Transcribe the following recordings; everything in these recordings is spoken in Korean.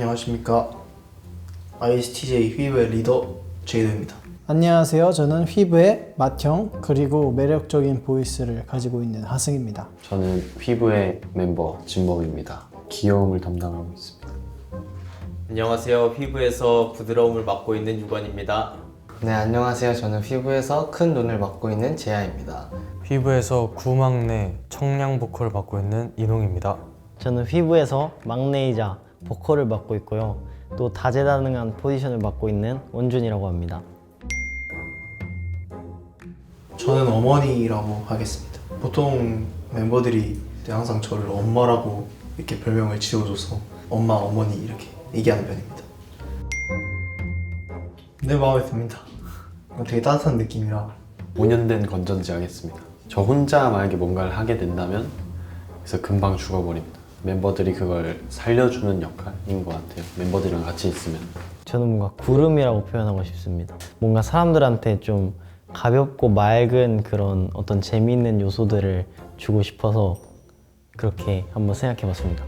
안녕하십니까. ISTJ 휘브의 리더 제이드입니다. 안녕하세요. 저는 휘브의 맏형 그리고 매력적인 보이스를 가지고 있는 하승입니다. 저는 휘브의 멤버 진범입니다. 귀여움을 담당하고 있습니다. 안녕하세요. 휘브에서 부드러움을 맡고 있는 유건입니다. 네, 안녕하세요. 저는 휘브에서 큰 눈을 맡고 있는 재하입니다. 휘브에서 구막내 청량 보컬을 맡고 있는 이농입니다. 저는 휘브에서 막내이자 보컬을 맡고 있고요. 또 다재다능한 포지션을 맡고 있는 원준이라고 합니다. 저는 어머니라고 하겠습니다. 보통 멤버들이 항상 저를 엄마라고 이렇게 별명을 지어줘서 엄마, 어머니 이렇게 얘기하는 편입니다. 내 마음에 듭니다. 되게 따뜻한 느낌이라 5년 된 건전지 하겠습니다. 저 혼자 만약에 뭔가를 하게 된다면 그래서 금방 죽어버립니다. 멤버들이 그걸 살려주는 역할인 것 같아요. 멤버들이랑 같이 있으면. 저는 뭔가 구름이라고 표현하고 싶습니다. 뭔가 사람들한테 좀 가볍고 맑은 그런 어떤 재미있는 요소들을 주고 싶어서 그렇게 한번 생각해봤습니다.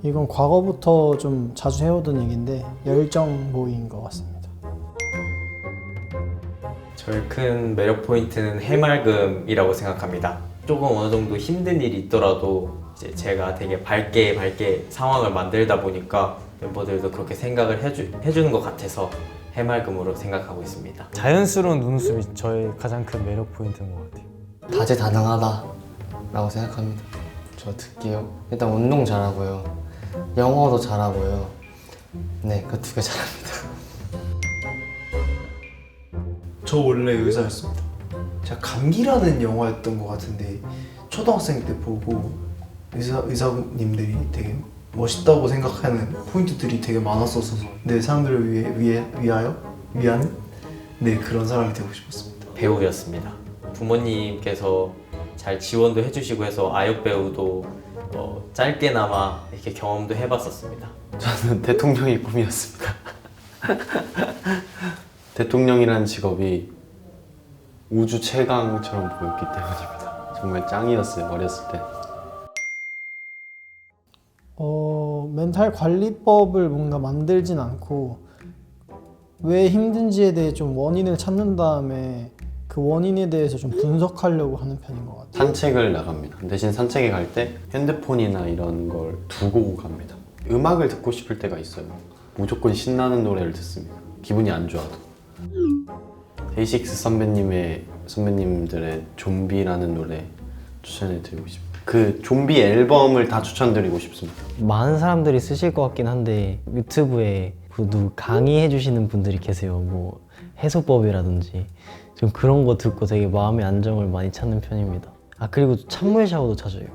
이건 과거부터 좀 자주 해오던 얘기인데 열정보이인 것 같습니다. 저의 큰 매력 포인트는 해맑음이라고 생각합니다. 조금 어느 정도 힘든 일이 있더라도 이제 제가 되게 밝게 상황을 만들다 보니까 멤버들도 그렇게 생각을 해주는 것 같아서 해맑음으로 생각하고 있습니다. 자연스러운 눈웃음이 저의 가장 큰 매력 포인트인 것 같아요. 다재다능하다라고 생각합니다. 저 듣기요. 일단 운동 잘하고요. 영어도 잘하고요. 네, 그 두 개 잘합니다. 저 원래 의사였습니다. 제가 감기라는 영화였던 것 같은데 초등학생 때 보고 의사님들이 되게 멋있다고 생각하는 포인트들이 되게 많았었어서 내 사람들을 위한 네, 그런 사람이 되고 싶었습니다. 배우였습니다. 부모님께서 잘 지원도 해주시고 해서 아역 배우도 짧게나마 이렇게 경험도 해봤었습니다. 저는 대통령이 꿈이었습니다. 대통령이라는 직업이 우주 최강처럼 보였기 때문입니다. 정말 짱이었어요, 어렸을 때. 멘탈 관리법을 뭔가 만들진 않고 왜 힘든지에 대해 좀 원인을 찾는 다음에 그 원인에 대해서 좀 분석하려고 하는 편인 것 같아요. 산책을 나갑니다. 대신 산책에 갈 때 핸드폰이나 이런 걸 두고 갑니다. 음악을 듣고 싶을 때가 있어요. 무조건 신나는 노래를 듣습니다. 기분이 안 좋아도. 데이식스 선배님들의 좀비라는 노래 추천해드리고 싶습니다. 그 좀비 앨범을 다 추천드리고 싶습니다. 많은 사람들이 쓰실 것 같긴 한데 유튜브에 누구 강의해 주시는 분들이 계세요. 뭐 해소법이라든지 좀 그런 거 듣고 되게 마음의 안정을 많이 찾는 편입니다. 그리고 찬물 샤워도 자주 해요.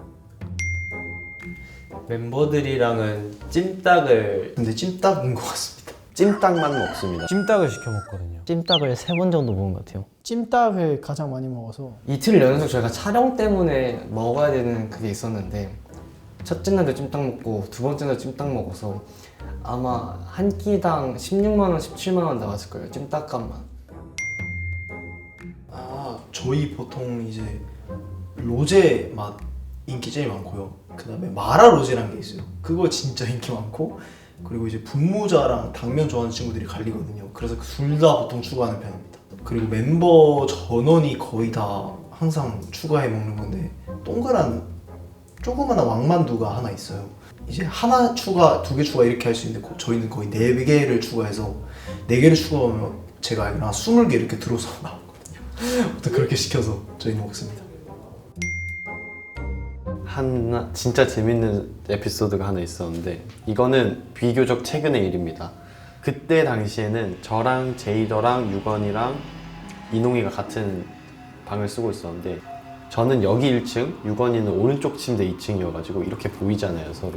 멤버들이랑은 찜닭을 근데 찜닭인 것 같습니다. 찜닭만 먹습니다. 찜닭을 시켜 먹거든요. 찜닭을 3번 정도 먹은 것 같아요. 찜닭을 가장 많이 먹어서 이틀 연속 저희가 촬영 때문에 먹어야 되는 그게 있었는데 첫째 날도 찜닭 먹고 두 번째 날도 찜닭 먹어서 아마 한 끼당 16만 원, 17만 원 나왔을 거예요. 찜닭값만. 저희 보통 이제 로제 맛 인기 제일 많고요. 그 다음에 마라 로제라는 게 있어요. 그거 진짜 인기 많고, 그리고 이제 분모자랑 당면 좋아하는 친구들이 갈리거든요. 그래서 둘 다 보통 추가하는 편입니다. 그리고 멤버 전원이 거의 다 항상 추가해 먹는 건데 동그란 조그마한 왕만두가 하나 있어요. 이제 하나 추가, 두 개 추가 이렇게 할 수 있는데 저희는 거의 4개를 추가해서 4개를 추가하면 제가 알기로 한 20개 이렇게 들어서 나오거든요. 아무튼 그렇게 시켜서 저희는 먹습니다. 하나 진짜 재밌는 에피소드가 하나 있었는데 이거는 비교적 최근의 일입니다. 그때 당시에는 저랑 제이더랑 유건이랑 이농이가 같은 방을 쓰고 있었는데 저는 여기 1층, 유건이는 오른쪽 침대 2층이어가지고 이렇게 보이잖아요, 서로.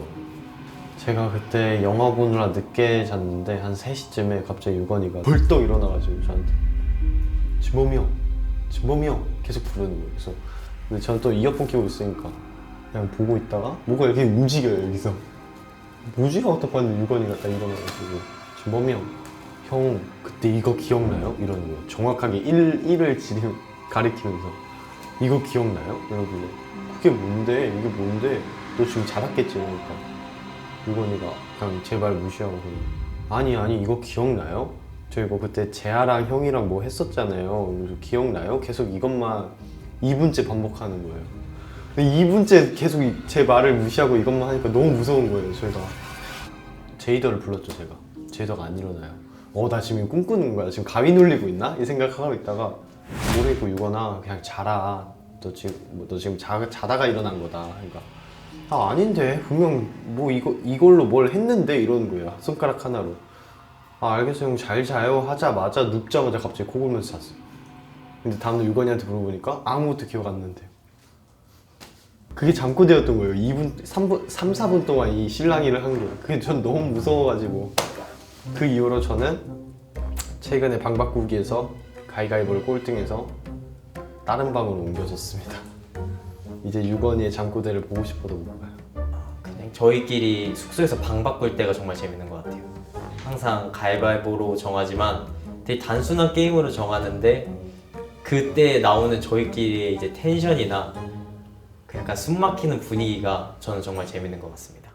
제가 그때 영화 보느라 늦게 잤는데 한 3시쯤에 갑자기 유건이가 벌떡 일어나가지고 저한테 진범이 형 계속 부르는 거예요. 그래서 근데 저는 또 이어폰 끼고 있으니까 그냥 보고 있다가 뭐가 이렇게 움직여요, 여기서. 뭐지? 하고 딱 봤는데 유건이가 딱 일어나가지고 진범이 형 그때 이거 기억나요? 이러는 거예요. 정확하게 1을 가리키면서 이거 기억나요? 이러길래 그게 뭔데? 이게 뭔데? 너 지금 잘 왔겠지? 그러니까 유건이가 그냥 제 말 무시하고 아니 이거 기억나요? 저 이거 그때 재아랑 형이랑 뭐 했었잖아요. 그래서 기억나요? 계속 이것만 2분째 반복하는 거예요. 근데 2분째 계속 제 말을 무시하고 이것만 하니까 너무 무서운 거예요. 저희가 제이더를 불렀죠. 제이더가 안 일어나요. 나 지금 이거 꿈꾸는 거야. 지금 가위 눌리고 있나? 이 생각하고 있다가 모르겠고 유건아 그냥 자라. 너 지금 자다가 일어난 거다. 그러니까 아닌데 분명 뭐 이걸로 뭘 했는데 이러는 거예요. 손가락 하나로. 알겠어 형 잘 자요 하자마자 눕자마자 갑자기 코 골면서 잤어요. 근데 다음날 유건이한테 물어보니까 아무것도 기억 안 난대요. 그게 잠꼬대였던 거예요. 3, 4분 동안 이 실랑이를 한 거예요. 그게 전 너무 무서워가지고 그 이후로 저는 최근에 방 바꾸기에서 가위가위보를 꼴등해서 다른 방으로 옮겨졌습니다. 이제 유건이의 잠꼬대를 보고 싶어도 못 봐요. 그냥 저희끼리 숙소에서 방 바꿀 때가 정말 재밌는 것 같아요. 항상 가위바위보로 정하지만 되게 단순한 게임으로 정하는데 그때 나오는 저희끼리의 이제 텐션이나 그 약간 숨 막히는 분위기가 저는 정말 재밌는 것 같습니다.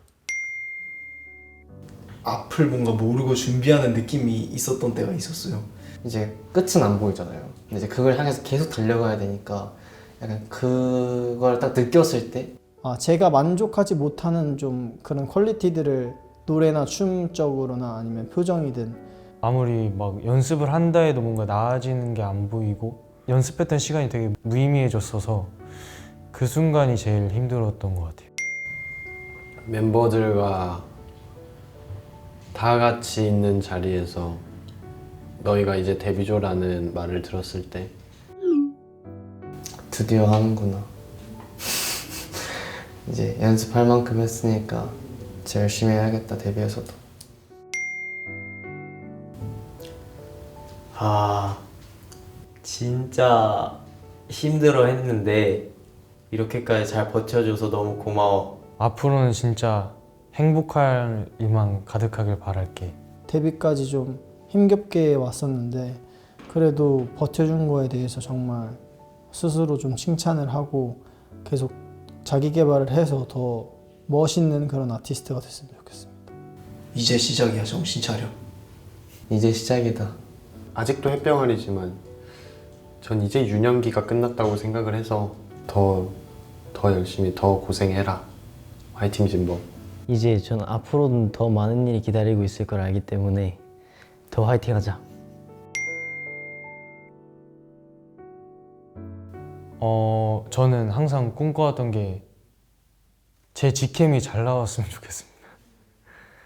앞을 뭔가 모르고 준비하는 느낌이 있었던 때가 있었어요. 이제 끝은 안 보이잖아요. 근데 이제 그걸 향해서 계속 달려가야 되니까 약간 그걸 딱 느꼈을 때 제가 만족하지 못하는 좀 그런 퀄리티들을 노래나 춤적으로나 아니면 표정이든 아무리 막 연습을 한다 해도 뭔가 나아지는 게 안 보이고 연습했던 시간이 되게 무의미해졌어서 그 순간이 제일 힘들었던 것 같아요. 멤버들과 다 같이 있는 자리에서 너희가 이제 데뷔조라는 말을 들었을 때 드디어 하는구나. 이제 연습할 만큼 했으니까 진짜 열심히 해야겠다, 데뷔해서도. 진짜 힘들어 했는데 이렇게까지 잘 버텨줘서 너무 고마워. 앞으로는 진짜 행복할 일만 가득하길 바랄게. 데뷔까지 좀 힘겹게 왔었는데 그래도 버텨준 거에 대해서 정말 스스로 좀 칭찬을 하고 계속 자기 개발을 해서 더 멋있는 그런 아티스트가 됐으면 좋겠습니다. 이제 시작이야. 정신 차려. 이제 시작이다. 아직도 햇병아리지만 전 이제 유년기가 끝났다고 생각을 해서 더 열심히 더 고생해라. 화이팅 진범. 이제 저는 앞으로는 더 많은 일이 기다리고 있을 걸 알기 때문에 더 화이팅하자. 저는 항상 꿈꿔왔던 게 제 직캠이 잘 나왔으면 좋겠습니다.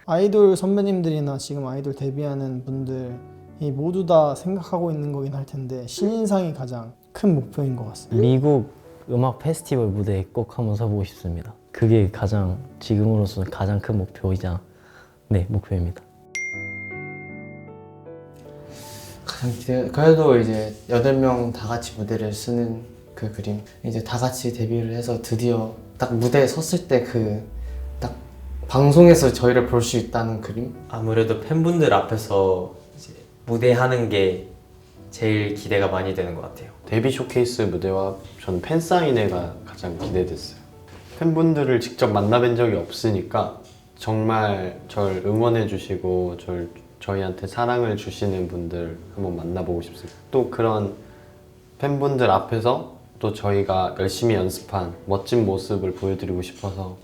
아이돌 선배님들이나 지금 아이돌 데뷔하는 분들이 모두 다 생각하고 있는 거긴 할 텐데 신인상이 가장 큰 목표인 것 같습니다. 미국 음악 페스티벌 무대에 꼭 한번 서보고 싶습니다. 그게 지금으로서는 가장 큰 목표이자 목표입니다. 그래도 이제 8명 다 같이 무대를 쓰는 그 그림, 이제 다 같이 데뷔를 해서 드디어 딱 무대에 섰을 때 딱 방송에서 저희를 볼 수 있다는 그림? 아무래도 팬분들 앞에서 이제 무대하는 게 제일 기대가 많이 되는 것 같아요. 데뷔 쇼케이스 무대와 저는 팬사인회가 가장 기대됐어요. 팬분들을 직접 만나뵌 적이 없으니까 정말 절 응원해 주시고 저희한테 사랑을 주시는 분들 한번 만나보고 싶습니다. 또 그런 팬분들 앞에서 또 저희가 열심히 연습한 멋진 모습을 보여드리고 싶어서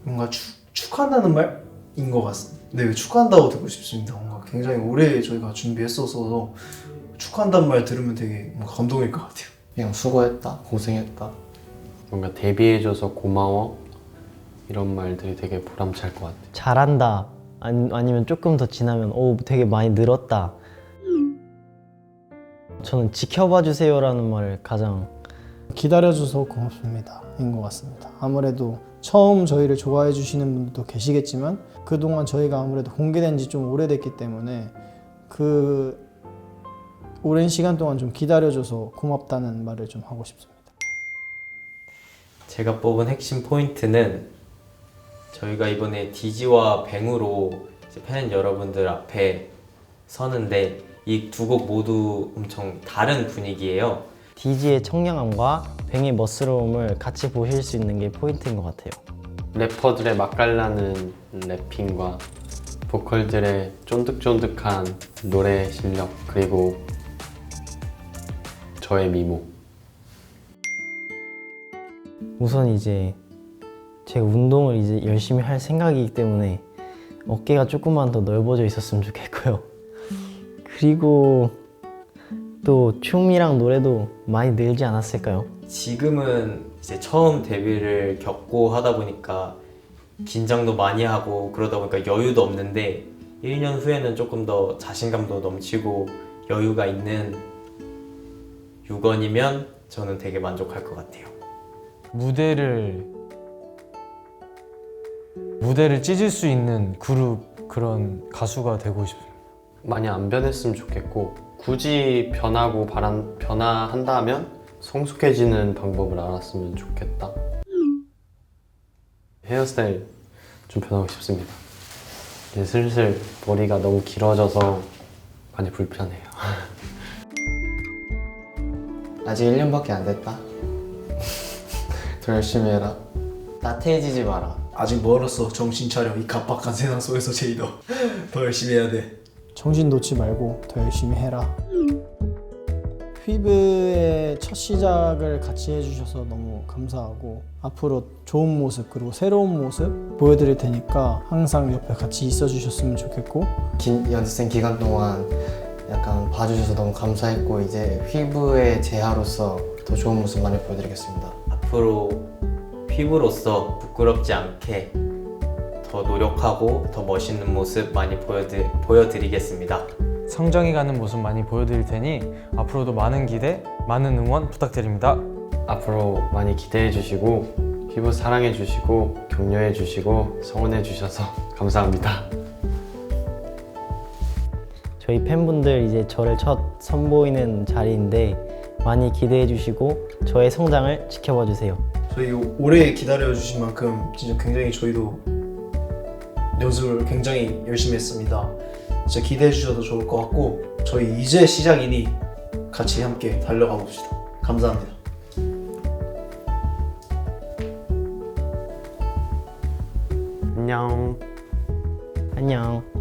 뭔가 축하한다는 말인 것 같습니다. 네, 축하한다고 듣고 싶습니다. 뭔가 굉장히 오래 저희가 준비했어서 축하한다는 말 들으면 되게 뭔가 감동일 것 같아요. 그냥 수고했다, 고생했다. 뭔가 데뷔해줘서 고마워 이런 말들이 되게 보람찰 것 같아요. 잘한다 아니면 조금 더 지나면 되게 많이 늘었다. 저는 지켜봐 주세요라는 말을 가장 기다려줘서 고맙습니다 인 것 같습니다. 아무래도 처음 저희를 좋아해 주시는 분들도 계시겠지만 그동안 저희가 아무래도 공개된 지 좀 오래됐기 때문에 그 오랜 시간 동안 좀 기다려줘서 고맙다는 말을 좀 하고 싶습니다. 제가 뽑은 핵심 포인트는 저희가 이번에 디지와 뱅으로 이제 팬 여러분들 앞에 서는데 이 두 곡 모두 엄청 다른 분위기예요. 디지의 청량함과 뱅의 멋스러움을 같이 보실 수 있는 게 포인트인 것 같아요. 래퍼들의 맛깔나는 래핑과 보컬들의 쫀득쫀득한 노래 실력, 그리고 저의 미모. 우선 이제 제가 운동을 이제 열심히 할 생각이기 때문에 어깨가 조금만 더 넓어져 있었으면 좋겠고요. 그리고 또 춤이랑 노래도 많이 늘지 않았을까요? 지금은 이제 처음 데뷔를 겪고 하다 보니까 긴장도 많이 하고 그러다 보니까 여유도 없는데 1년 후에는 조금 더 자신감도 넘치고 여유가 있는 유건이면 저는 되게 만족할 것 같아요. 무대를 찢을 수 있는 그룹, 그런 가수가 되고 싶습니다. 많이 안 변했으면 좋겠고, 굳이 변화한다면 성숙해지는 방법을 알았으면 좋겠다. 헤어스타일 좀 변하고 싶습니다. 이제 슬슬 머리가 너무 길어져서 많이 불편해요. 아직 1년밖에 안 됐다. 더 열심히 해라. 나태해지지 마라. 아직 멀었어. 정신 차려. 이 각박한 세상 속에서 제이더 더 열심히 해야 돼. 정신 놓지 말고 더 열심히 해라. 휘브의 첫 시작을 같이 해주셔서 너무 감사하고 앞으로 좋은 모습 그리고 새로운 모습 보여드릴 테니까 항상 옆에 같이 있어주셨으면 좋겠고 긴 연습생 기간 동안 약간 봐주셔서 너무 감사했고 이제 휘브의 제하로서 더 좋은 모습 많이 보여드리겠습니다. 앞으로 휘브로서 부끄럽지 않게 더 노력하고 더 멋있는 모습 많이 보여드리겠습니다. 성장해가는 모습 많이 보여드릴 테니 앞으로도 많은 기대, 많은 응원 부탁드립니다. 앞으로 많이 기대해 주시고, 휘브 사랑해 주시고, 격려해 주시고, 성원해 주셔서 감사합니다. 저희 팬분들 이제 저를 첫 선보이는 자리인데 많이 기대해 주시고 저의 성장을 지켜봐 주세요. 저희 오래 기다려주신 만큼 진짜 굉장히 저희도 연습을 굉장히 열심히 했습니다. 진짜 기대해 주셔도 좋을 것 같고 저희 이제 시작이니 같이 함께 달려가 봅시다. 감사합니다. 안녕. 안녕.